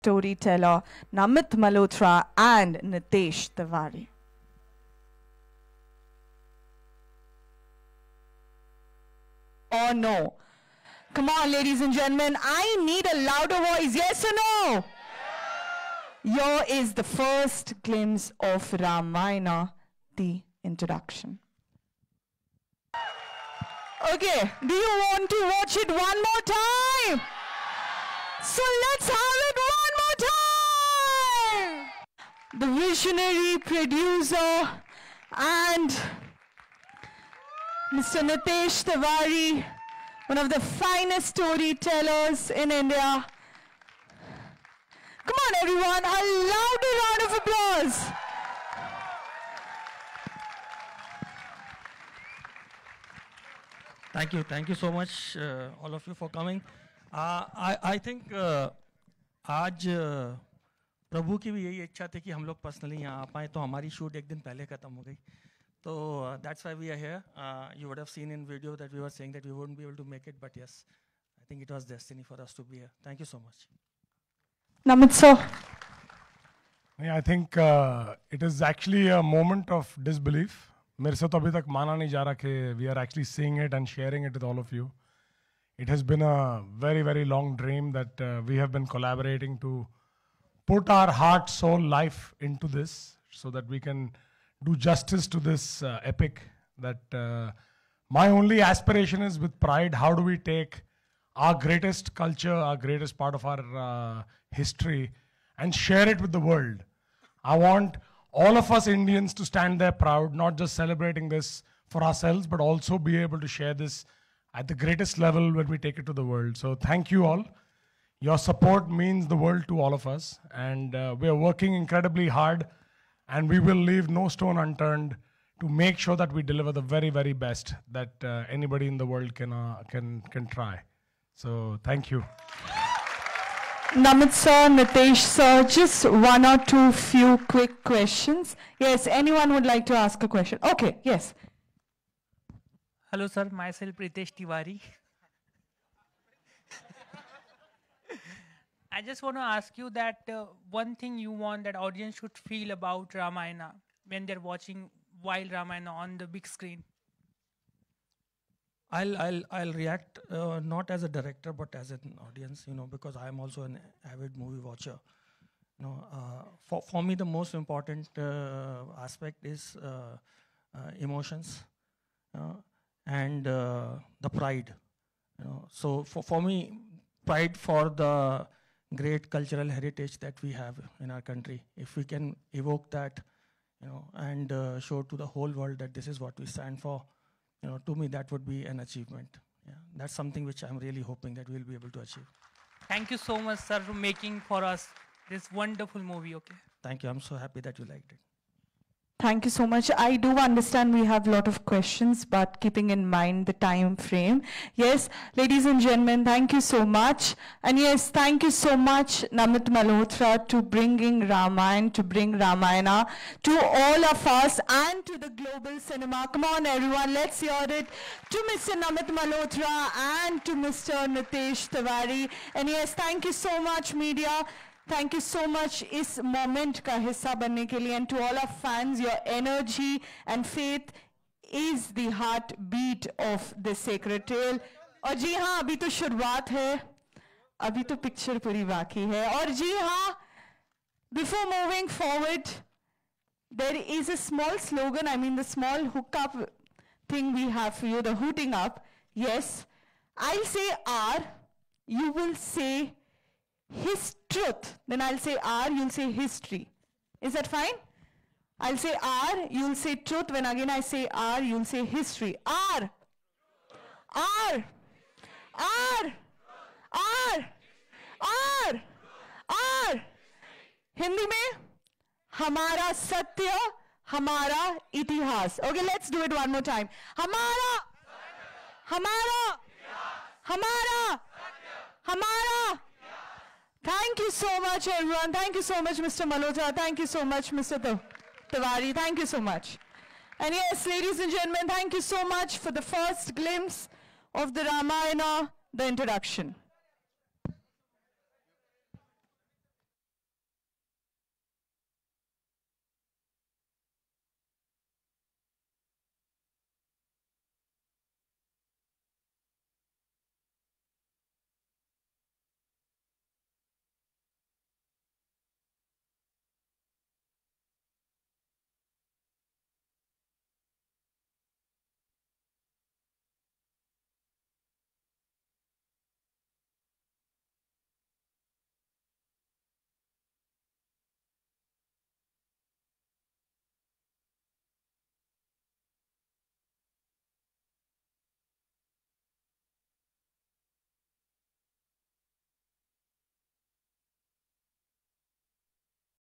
storyteller Namit Malhotra and Nitesh Tiwari. Or no? Come on, ladies and gentlemen, I need a louder voice. Yes or no? Here is the first glimpse of Ramayana, the introduction. Okay, do you want to watch it one more time? So let's have it one more time! The visionary producer and Mr. Nitesh Tiwari, one of the finest storytellers in India. Come on everyone, a louder round of applause. Thank you so much, all of you, for coming. I think आज प्रभु की भी यही इच्छा थी कि हम लोग personally यहाँ आ पाएँ, तो हमारी शूट एक दिन पहले ख़त्म हो गई. So that's why we are here. You would have seen in video that we were saying that we wouldn't be able to make it, but yes, I think it was destiny for us to be here. Thank you so much. Namit sir. Yeah, I think it is actually a moment of disbelief. मेरे से तो अभी तक माना नहीं जा रहा कि we are actually seeing it and sharing it with all of you. It has been a very, very long dream that we have been collaborating to put our heart, soul, life into this so that we can do justice to this epic. That my only aspiration is, with pride, how do we take our greatest culture, our greatest part of our history, and share it with the world. I want all of us Indians to stand there proud, not just celebrating this for ourselves, but also be able to share this at the greatest level when we take it to the world. So thank you all. Your support means the world to all of us, and we are working incredibly hard, and we will leave no stone unturned to make sure that we deliver the very, very best that anybody in the world can try. So thank you. Namit sir, Nitesh sir, just one or two few quick questions. Yes, anyone would like to ask a question? Okay, yes. Hello sir, myself Pritesh Tiwari. I just want to ask you that one thing you want that audience should feel about Ramayana when they're watching Wild Ramayana on the big screen. I'll react not as a director but as an audience, because I am also an avid movie watcher. For me the most important aspect is emotions and the pride. So for me, pride for the great cultural heritage that we have in our country. If we can evoke that, and show to the whole world that this is what we stand for, to me that would be an achievement. Yeah, that's something which I'm really hoping that we'll be able to achieve. Thank you so much, sir, for making for us this wonderful movie. Okay. Thank you. I'm so happy that you liked it. Thank you so much. I do understand we have a lot of questions, but keeping in mind the time frame. Yes, ladies and gentlemen, thank you so much. And yes, thank you so much, Namit Malhotra, to bringing Ramayana, to bring Ramayana to all of us and to the global cinema. Come on, everyone, let's hear it to Mr. Namit Malhotra and to Mr. Nitesh Tiwari. And yes, thank you so much, media. Thank you so much इस moment का हिस्सा बनने के लिए, and to all our fans, your energy and faith is the heartbeat of this sacred tale. और जी हाँ, अभी तो शुरुआत है, अभी तो picture पूरी बाकी है. और जी हाँ, before moving forward, there is a small slogan, I mean the small hookup thing we have for you, the hooting up. Yes, I'll say R, you will say his truth, then I'll say R, you'll say history. Is that fine? I'll say R, you'll say truth. When again I say R, you'll say history. R, R, R, R, R, R. Hindi में हमारा सत्य, हमारा इतिहास. Okay, let's do it one more time. हमारा, हमारा, हमारा, हमारा. Thank you so much, everyone. Thank you so much, Mr. Malhotra. Thank you so much, Mr. Tiwari. Thank you so much. And yes, ladies and gentlemen, thank you so much for the first glimpse of the Ramayana, the introduction.